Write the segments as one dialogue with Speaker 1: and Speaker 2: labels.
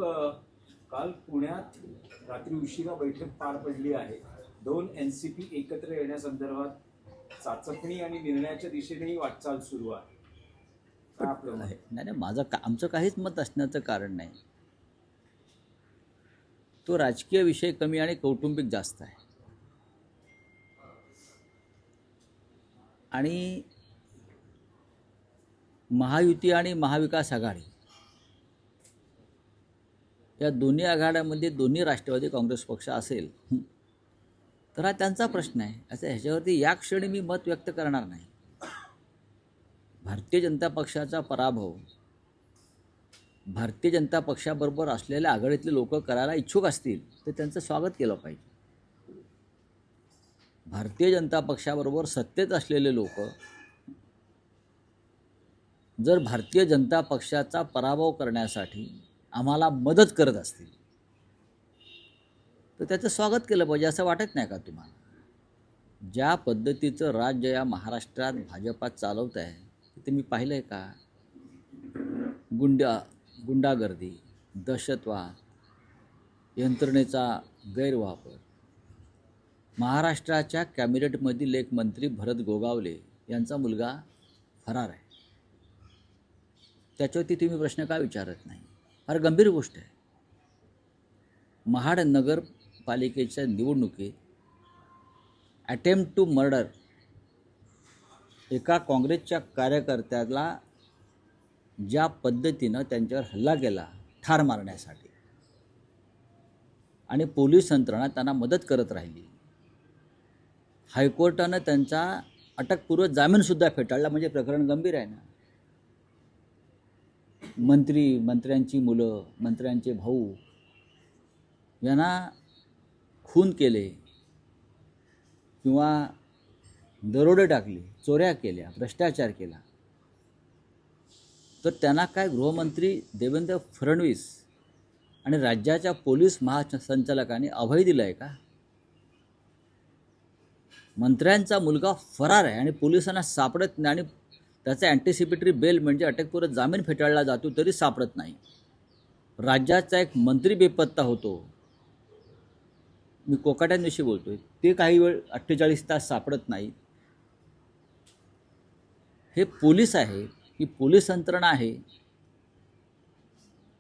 Speaker 1: साहेब, काल पुण्यात रात्री उशिरा बैठक पार पडली आहे. दोन एनसीपी एकत्र येण्यासंदर्भात चाचपणी आणि निर्णयाच्या दिशेनेही वाटचाल सुरू आहे. काय आपलं मत?
Speaker 2: नाही, आमचं काहीच मत असण्याचं कारण नाही. तो राजकीय विषय कमी आणि कौटुंबिक जास्त आहे. आणि महायुती आणि महाविकास आघाडी या दोन्ही आघाड्यामध्ये दोन्ही राष्ट्रवादी काँग्रेस पक्ष असेल तर हा त्यांचा प्रश्न आहे. असं ह्याच्यावरती या क्षणी मी मत व्यक्त करणार नाही. भारतीय जनता पक्षाचा पराभव भारतीय जनता पक्षाबरोबर असलेल्या आघाडीतले लोक करायला इच्छुक असतील तर त्यांचं स्वागत केलं पाहिजे. भारतीय जनता पक्षाबरोबर सत्तेत असलेले लोक जर भारतीय जनता पक्षाचा पराभव करण्यासाठी आम्हाला मदत करत असतील तर त्याचं स्वागत केलं पाहिजे. असं वाटत नाही का तुम्हाला? ज्या पद्धतीचं राज्य या महाराष्ट्रात भाजपात चालवत आहे ते मी पाहिलं आहे का? गुंडागर्दी, दहशतवाद, यंत्रणेचा गैरवापर. महाराष्ट्राच्या कॅबिनेटमधील एक मंत्री भरत गोगावले यांचा मुलगा फरार आहे. त्याच्यावरती तुम्ही प्रश्न का विचारत नाही? फार गंभीर गोष्ट आहे. महाड नगरपालिकेच्या निवडणुकीत अटेम्प्ट टू मर्डर एका काँग्रेसच्या कार्यकर्त्याला ज्या पद्धतीनं त्यांच्यावर हल्ला केला ठार मारण्यासाठी आणि पोलीस यंत्रणा त्यांना मदत करत राहिली. हायकोर्टानं त्यांचा अटकपूर्व जामीनसुद्धा फेटाळला. म्हणजे प्रकरण गंभीर आहे ना. मंत्र्यांची मुलं, मंत्र्यांचे भाऊ यांना खून केले किंवा दरोडे टाकले, चोऱ्या केल्या, भ्रष्टाचार केला तर त्यांना काय गृहमंत्री देवेंद्र फडणवीस आणि राज्याच्या पोलीस महासंचालकांनी अभय दिलं आहे का? मंत्र्यांचा मुलगा फरार आहे आणि पोलिसांना सापडत नाही आणि त्याचा अँटिसिपेटरी बेल म्हणजे अटकपूर्व जामीन फेटाळला जातो तरी सापडत नाही. राज्याचा एक मंत्री बेपत्ता होतो. मी कोकाट्यांविषयी बोलतोय. ते काही वेळ 48 तास सापडत नाही. हे पोलीस आहे, ही पोलीस यंत्रणा आहे,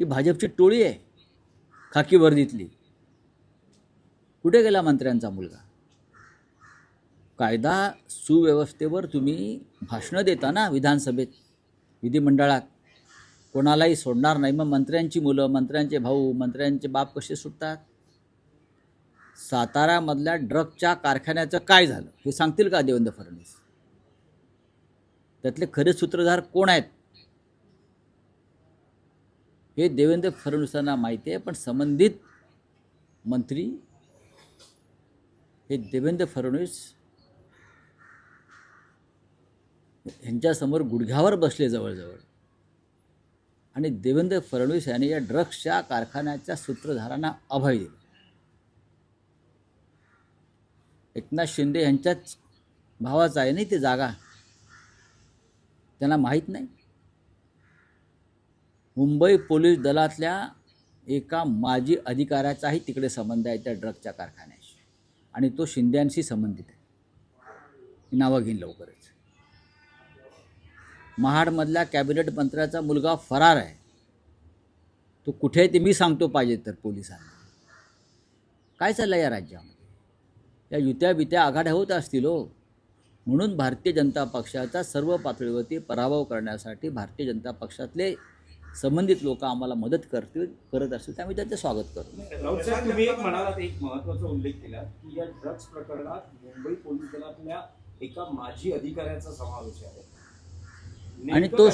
Speaker 2: ही भाजपची टोळी आहे खाकी वर्दीतली. कुठे गेला मंत्र्यांचा मुलगा? कायदा सुव्यवस्थेवर तुम्ही भाषणं देता ना विधानसभेत, विधिमंडळात. कोणालाही सोडणार नाही. मग मंत्र्यांची मुलं, मंत्र्यांचे भाऊ, मंत्र्यांचे बाप कसे सुटतात? साताऱ्यामधल्या ड्रगच्या कारखान्याचं काय झालं हे सांगतील का देवेंद्र फडणवीस? त्यातले खरे सूत्रधार कोण आहेत हे देवेंद्र फडणवीसांना माहिती आहे. पण संबंधित मंत्री हे देवेंद्र फडणवीस यांच्यासमोर गुडघ्यावर बसले जवळजवळ. आणि देवेंद्र फडणवीस यांनी या ड्रग्सच्या कारखान्याच्या सूत्रधारांना अभय दिलं. एकनाथ शिंदे यांच्याच भावाचा आहे नाही ते जागा, त्यांना माहीत नाही. मुंबई पोलीस दलातल्या एका माजी अधिकाऱ्याचाही तिकडे संबंध आहे त्या ड्रगच्या कारखान्याशी आणि तो शिंद्यांशी संबंधित आहे. नावं घेईन लवकरच. महाडमधल्या कॅबिनेट मंत्र्याचा मुलगा फरार आहे. तो कुठे आहे ते मी सांगतो पाहिजे तर पोलिसांना. काय चाललं या राज्यामध्ये? या युत्या आघाड्या होत असतील हो. म्हणून भारतीय जनता पक्षाचा सर्व पातळीवरती पराभव करण्यासाठी भारतीय जनता पक्षातले संबंधित लोक आम्हाला मदत करत असतील त्यामुळे त्याचं स्वागत करतो.
Speaker 1: राऊत साहेब, तुम्ही एक म्हणालात, एक महत्त्वाचा उल्लेख केला की या ड्रग्ज प्रकरणात मुंबई पोलीस दलातल्या एका माजी अधिकाऱ्याचा समावेश आहे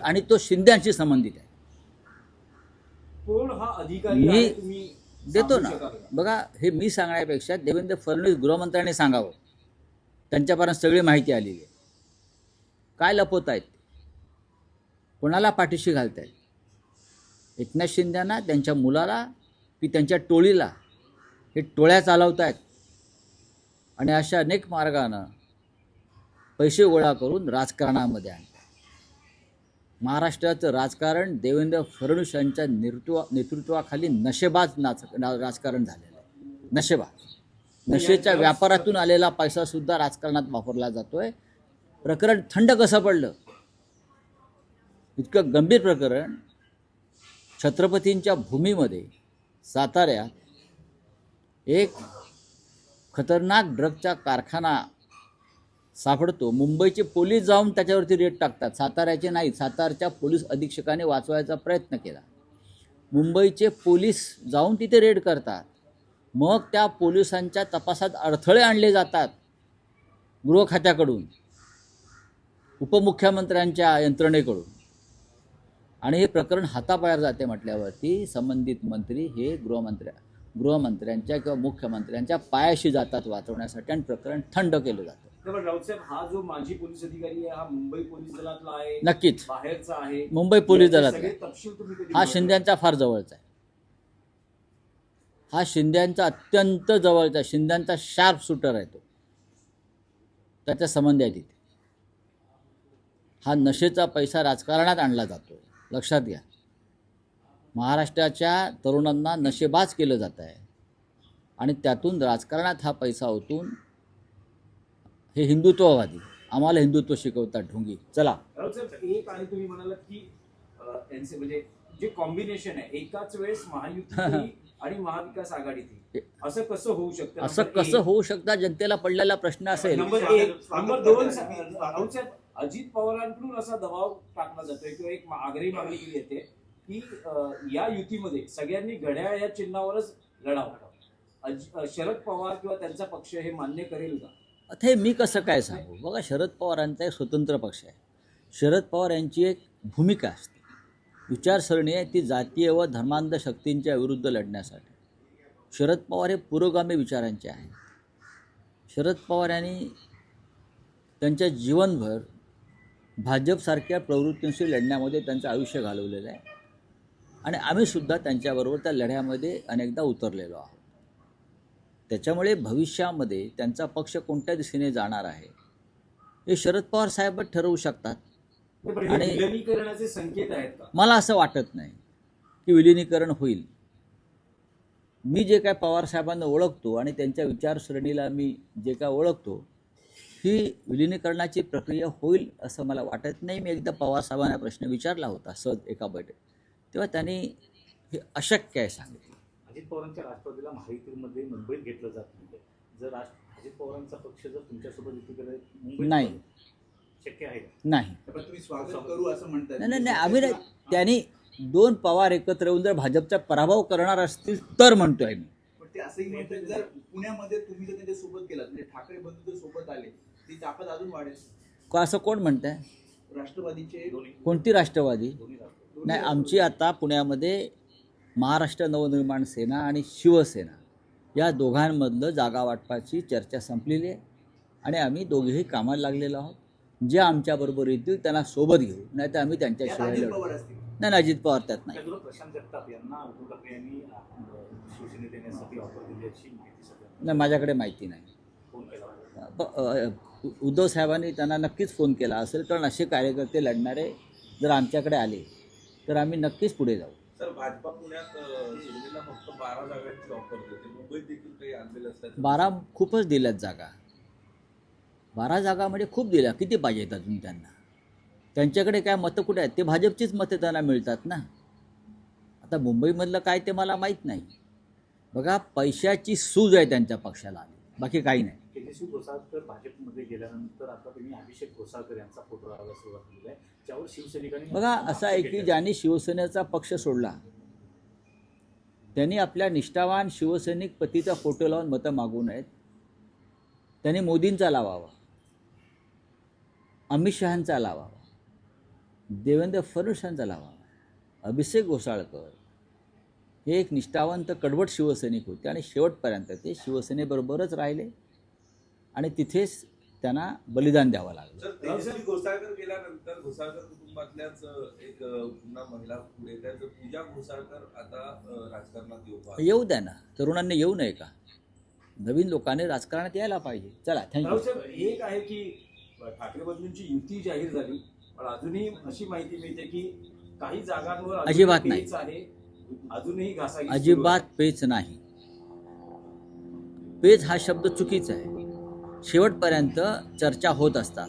Speaker 2: आणि तो शिंद्यांशी संबंधित आहे.
Speaker 1: कोण हा अधिकारी आहे तुम्ही
Speaker 2: देतो ना. बघा, हे मी सांगण्यापेक्षा देवेंद्र फडणवीस गृहमंत्र्यांनी सांगावं. त्यांच्यापर्यंत सगळी माहिती आलेली आहे. काय लपवत आहेत, कोणाला पाठीशी घालत आहेत? एकनाथ शिंदेना, त्यांच्या मुलाला की त्यांच्या टोळीला? हे टोळ्या चालवत आहेत आणि अशा अनेक मार्गानं पैसे गोळा करून राजकारणामध्ये आणतात. महाराष्ट्राचं राजकारण देवेंद्र फडणवीस यांच्या नेतृत्वाखाली नशेबाज राजकारण झालेलं आहे. नशेबाज नशेच्या व्यापारातून आलेला पैसासुद्धा राजकारणात वापरला जातोय. प्रकरण थंड कसं पडलं? इतकं गंभीर प्रकरण छत्रपतींच्या भूमीमध्ये साताऱ्यात एक खतरनाक ड्रगचा कारखाना सापडतो. मुंबईचे पोलीस जाऊन त्याच्यावरती रेड टाकतात. साताऱ्याचे नाही, सातारच्या पोलीस अधीक्षकाने वाचवायचा प्रयत्न केला. मुंबईचे पोलीस जाऊन तिथे रेड करतात. मग त्या पोलिसांच्या तपासात अडथळे आणले जातात गृह खात्याकडून, उपमुख्यमंत्र्यांच्या यंत्रणेकडून, आणि हे प्रकरण हाताबाहेर जाते म्हटल्यावरती संबंधित मंत्री हे गृहमंत्र्यांच्या किंवा मुख्यमंत्र्यांच्या पायाशी जातात वाचवण्यासाठी, आणि प्रकरण थंड केलं जातं.
Speaker 1: राऊत साहेब, हा जो माजी पोलीस अधिकारी आहे हा मुंबई पोलीस दलातला आहे?
Speaker 2: नक्कीच
Speaker 1: बाहेरचा आहे?
Speaker 2: मुंबई पोलीस दलातला.
Speaker 1: सगळे तपशील तुम्ही कधी
Speaker 2: हा
Speaker 1: मिळवले?
Speaker 2: शिंद्यांचा फार जवळचा आहे. हा शिंद्यांचा अत्यंत जवळचा, शिंद्यांचा शार्प शूटर आहे तो. त्याचा संबंध आहे तिथे. हा नशेचा पैसा राजकारणात आणला जातो, लक्षात घ्या. महाराष्ट्राच्या तरुणांना नशेबाज केलं जात आहे आणि त्यातून राजकारणात हा पैसा ओतून हे हिंदुत्ववादी आम्हाला हिंदुत्व शिकवतात ढोंगी. चला
Speaker 1: राऊत साहेब, एक आणि तुम्ही म्हणालात की म्हणजे जे कॉम्बिनेशन आहे एकाच वेळेस महायुती आणि महाविकास आघाडीतील, असं कसं होऊ शकतं?
Speaker 2: असं कसं होऊ शकतं? जनतेला पडलेला प्रश्न असेल.
Speaker 1: नंबर 1. नंबर 2, राऊत साहेब, अजित पवारांकडून असा दबाव टाकला जातोय किंवा एक आग्रही मागणी केली येते की या युतीमध्ये सगळ्यांनी घड्याळ या चिन्हावरच लढावं. शरद पवार किंवा त्यांचा पक्ष हे मान्य करेल का?
Speaker 2: आता हे मी कसं काय सांगू? बघा, शरद पवारांचा एक स्वतंत्र पक्ष आहे. शरद पवार यांची एक भूमिका असते, विचारसरणी आहे, ती जातीय व धर्मांध शक्तींच्या विरुद्ध लढण्यासाठी. शरद पवार हे पुरोगामी विचारांचे आहेत. शरद पवार यांनी त्यांच्या जीवनभर भाजपसारख्या प्रवृत्तींशी लढण्यामध्ये त्यांचं आयुष्य घालवलेलं आहे आणि आम्हीसुद्धा त्यांच्याबरोबर त्या लढ्यामध्ये अनेकदा उतरलेलो आहोत. त्याच्यामुळे भविष्यामध्ये त्यांचा पक्ष कोणत्या दिशेने जाणार आहे हे शरद पवार साहेबच ठरवू शकतात.
Speaker 1: आणि विलिनीकरणाचे संकेत आहेत का?
Speaker 2: मला असं वाटत नाही की विलिनीकरण होईल. मी जे काय पवार साहेबांना ओळखतो आणि त्यांच्या विचारसरणीला मी जे काय ओळखतो, ही विलिनीकरणाची प्रक्रिया होईल असं मला वाटत नाही. मी एकदा पवार साहेबांना प्रश्न विचारला होता सहज एका बैठकीत, तेव्हा त्यांनी हे अशक्य आहे सांगितलं.
Speaker 3: अजित पवारांच्या राष्ट्रवादीला महायुतीमध्ये मुंबईत घेतलं जात नाही. जर अजित पवारांचा पक्ष जर तुमच्यासोबत युती करत मुंबईत
Speaker 2: नाही,
Speaker 3: शक्य आहे का?
Speaker 2: नाही,
Speaker 4: पण तुम्ही स्वागत करू असं म्हणताय.
Speaker 2: नाही, आम्ही नाही. त्यांनी 2 पवार एकत्र येऊन जर भाजपचा पराभव करणार असतील तर म्हणतोय मी.
Speaker 4: पण ते असंही म्हणतात, जर पुण्यामध्ये तुम्ही जर त्यांच्या सोबत केलात, म्हणजे ठाकरे बंधू जर सोबत आले, ती ताकद अजून वाढेल.
Speaker 2: असं कोण म्हणतंय?
Speaker 4: राष्ट्रवादीचे
Speaker 2: कोणती राष्ट्रवादी?
Speaker 3: दोन्ही राष्ट्रवादी.
Speaker 2: नाही, आमची आता पुण्यामध्ये महाराष्ट्र नवनिर्माण सेना आणि शिवसेना या दोघांमधलं जागा वाटपाची चर्चा संपलेली आहे आणि आम्ही दोघेही कामाला लागलेलो आहोत. जे आमच्याबरोबर येतील त्यांना सोबत घेऊ, नाही तर आम्ही त्यांच्याशिवाय
Speaker 4: अजित
Speaker 2: लढू.
Speaker 4: पवार असतील.
Speaker 2: नाही, अजित पवार त्यात नाही.
Speaker 3: त्याचबरोबर प्रशांत जगताप यांना उद्धव ठाकरे यांनी शिवसेनेत येण्यासाठी ऑफर दिली अशी माहिती सगळ्यांना.
Speaker 2: नाही, माझ्याकडे माहिती नाही.
Speaker 3: फोन केला.
Speaker 2: उद्धव साहेबांनी त्यांना नक्कीच फोन केला असेल, कारण असे कार्यकर्ते लढणारे जर आमच्याकडे आले तर आम्ही नक्कीच पुढे जाऊ.
Speaker 5: सर, भाजपा पुण्यात शिर्डीला फक्त 12 जागांची ऑफर देते. मुंबईत देखील काही आणलेलं असतात.
Speaker 2: 12 खूपच दिल्यात जागा. 12 जागा म्हणजे खूप दिल्या. किती पाहिजेत अजून त्यांना? त्यांच्याकडे काय मतं कुठे आहेत? ते भाजपचीच मतं त्यांना मिळतात ना. आता मुंबईमधलं काय ते मला माहीत नाही. बघा, पैशाची सूज आहे त्यांच्या पक्षाला, बाकी काही नाही.
Speaker 3: तेजस्वी घोसाळकर भाजपमध्ये गेल्यानंतर आता त्यांनी अभिषेक घोसाळकर यांचा फोटो लावायला सुरुवात केली आहे, ज्यावर शिवसैनिकांनी
Speaker 2: बघा, असं आहे की ज्यांनी शिवसेनेचा पक्ष सोडला त्यांनी आपल्या निष्ठावान शिवसैनिक पतीचा फोटो लावून मतं मागू नयेत. त्यांनी मोदींचा लावावा, अमित शहांचा लावावा, देवेंद्र फडणवीसांचा लावावा. अभिषेक घोसाळकर हे एक निष्ठावंत कडवट शिवसैनिक होते आणि शेवटपर्यंत ते शिवसेनेबरोबरच राहिले आणि तिथेच त्यांना बलिदान द्यावं लागलं.
Speaker 5: सर, तेजस्वी घोसाळकर गेल्यानंतर घोसाळकर कुटुंबातल्याच एक पुन्हा महिला पुढे त्या पूजा घोसाळकर आता राजकारणात
Speaker 2: येऊ द्या ना. तरुणांनी येऊ नये का? नवीन लोकांनी राजकारणात यायला पाहिजे. चला, थँक्यू.
Speaker 1: राऊत साहेब, एक आहे की ठाकरे बंधूंची युती जाहीर झाली पण अजूनही अशी माहिती मिळते की काही जागांवर अजूनही
Speaker 2: अजिबात नाही.
Speaker 1: पेच आहे, अजूनही घासाघीस सुरू
Speaker 2: अजिबात
Speaker 1: आहे.
Speaker 2: पेच नाही. पेच हा शब्द चुकीचा आहे. शेवटपर्यंत चर्चा होत असतात,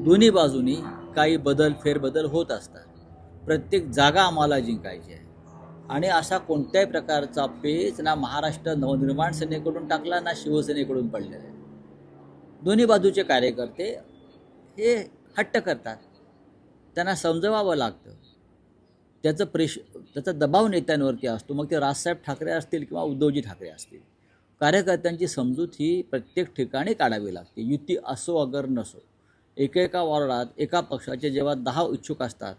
Speaker 2: दोन्ही बाजूनी काही बदल फेरबदल होत असतात. प्रत्येक जागा आम्हाला जिंकायची आहे आणि असा कोणत्याही प्रकारचा पेच ना महाराष्ट्र नवनिर्माण सेनेकडून टाकला ना शिवसेनेकडून पडलेला आहे. दोन्ही बाजूचे कार्यकर्ते हे हट्ट करतात, त्यांना समजवावं लागतं. त्याचा दबाव नेत्यांवरती असतो, मग ते राजसाहेब ठाकरे असतील किंवा उद्धवजी ठाकरे असतील. कार्यकर्त्यांची समजूत ही प्रत्येक ठिकाणी काढावी लागते, युती असो अगर नसो. एकेका वॉर्डात एका पक्षाचे जेव्हा 10 इच्छुक असतात,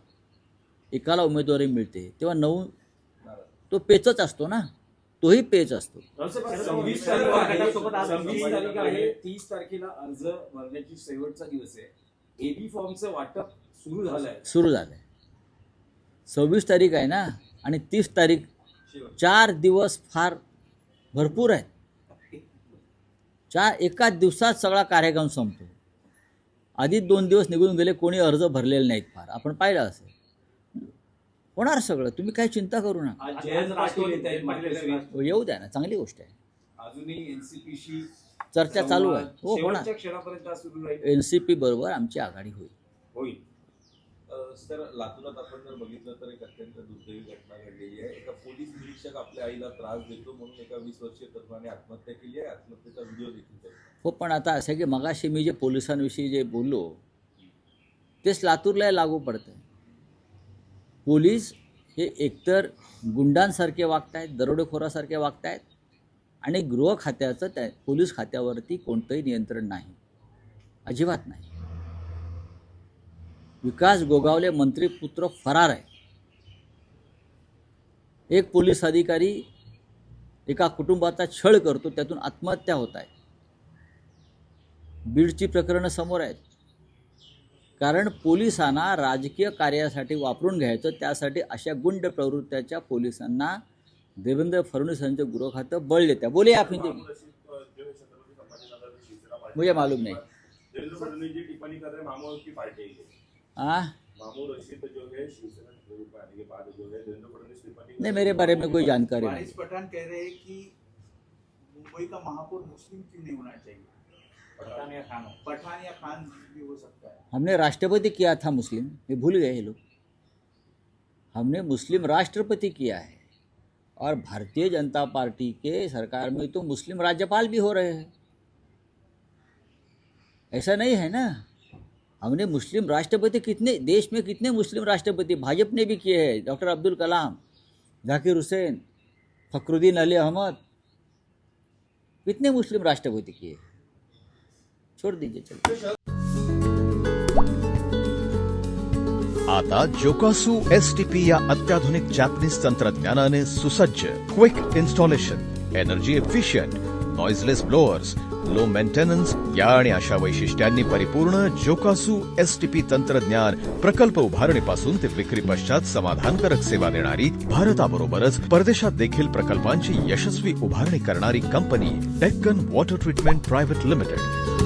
Speaker 2: एकाला उमेदवारी मिळते, तेव्हा 9 तो पेचच असतो ना, तोही पेच असतो.
Speaker 1: 26 तारीख आहे, 30 तारखेला अर्ज भरण्याची शेवटचा दिवस आहे. एबी फॉर्मचं वाटप सुरू झालंय.
Speaker 2: 26 तारीख आहे ना, आणि 30 तारीख, 4 दिवस फार भरपूर आहेत. एका दिवसात सगळा कार्यक्रम संपतो. आधी 2 दिवस निघून गेले, कोणी अर्ज भरलेले नाहीत. फार आपण पाहिलं असेल. होणार सगळं, तुम्ही काही चिंता करू नका.
Speaker 1: आज जयंत पाटील येत आहेत मातोश्री.
Speaker 2: येऊ द्या ना, चांगली गोष्ट आहे.
Speaker 1: अजूनही एनसीपीशी
Speaker 2: चर्चा चालू आहे. हो, होणार.
Speaker 1: शेवटच्या क्षणापर्यंत आज सुरू राहील.
Speaker 2: NCP बरोबर आमची आघाडी होईल.
Speaker 5: सर, लातूरात आपण जर बघितलं तर एक अत्यंत दुर्दैवी घटना घडलेली आहे. एका पोलीस निरीक्षक आपल्या आईला त्रास देतो म्हणून एका 20 वर्षीय तरुणाने आत्महत्या केली आहे. आत्महत्येचा व्हिडिओ देखील आहे.
Speaker 2: हो, पण आता असं आहे की मगाशी मी जे पोलिसांविषयी जे बोललो तेच लातूरला लागू पडतं. पोलीस हे एकतर गुंडांसारखे वागतायत, दरोडेखोरासारखे वागतायत, आणि गृह खात्याचं त्या पोलीस खात्यावरती कोणतंही नियंत्रण नाही, अजिबात नाही. विकास गोगावले मंत्रीपुत्र फरार आहे. एक पोलीस अधिकारी एका कुटुंबाचा छळ करतो, त्यातून आत्महत्या होत आहे. बीडची प्रकरणं समोर आहेत. कारण पोलिसांना राजकीय कार्यासाठी वापरून घ्यायचं, त्यासाठी अशा गुंड प्रवृत्त्याच्या पोलिसांना देवेंद्र फडणवीस यांचं गृह खातं बळ देत्या. बोले आप हिंदी में. मुझे मालूम नहीं.
Speaker 6: देवेंद्र फडणवीस जी टिप्पणी कर रहे हैं मामूद की पार्टी है। मामूद रशीद जो है शिवसेना के रूप में आने के बाद जो है देवेंद्र फडणवीस टिप्पणी
Speaker 2: नहीं, मेरे बारे में कोई जानकारी नहीं.
Speaker 4: वारिस पठान कह रहे हैं कि मुंबई का महापौर मुस्लिम क्यों नहीं होना चाहिए? पठान या खान भी हो सकता है.
Speaker 2: हमने राष्ट्रपति किया था मुस्लिम, ये भूल गए ये लोग. हमने मुस्लिम राष्ट्रपति किया है, और भारतीय जनता पार्टी के सरकार में तो मुस्लिम राज्यपाल भी हो रहे हैं. ऐसा नहीं है ना. हमने मुस्लिम राष्ट्रपति कितने देश में, कितने मुस्लिम राष्ट्रपति भाजपा ने भी किए हैं. डॉक्टर अब्दुल कलाम, जाकिर हुसैन, फखरुद्दीन अली अहमद, कितने मुस्लिम राष्ट्रपति किए. छोड़ दीजिए, चलिए.
Speaker 7: आता जोकासू STP या अत्याधुनिक जॅपनीज तंत्रज्ञानाने सुसज्ज, quick installation, energy efficient, noiseless blowers, low maintenance या आणि अशा वैशिष्ट्यांनी परिपूर्ण जोकासू STP तंत्रज्ञान प्रकल्प उभारणीपासून ते विक्री पश्चात समाधानकारक सेवा देणारी, भारताबरोबरच परदेशात देखील प्रकल्पांची यशस्वी उभारणी करणारी company Deccan water treatment private limited.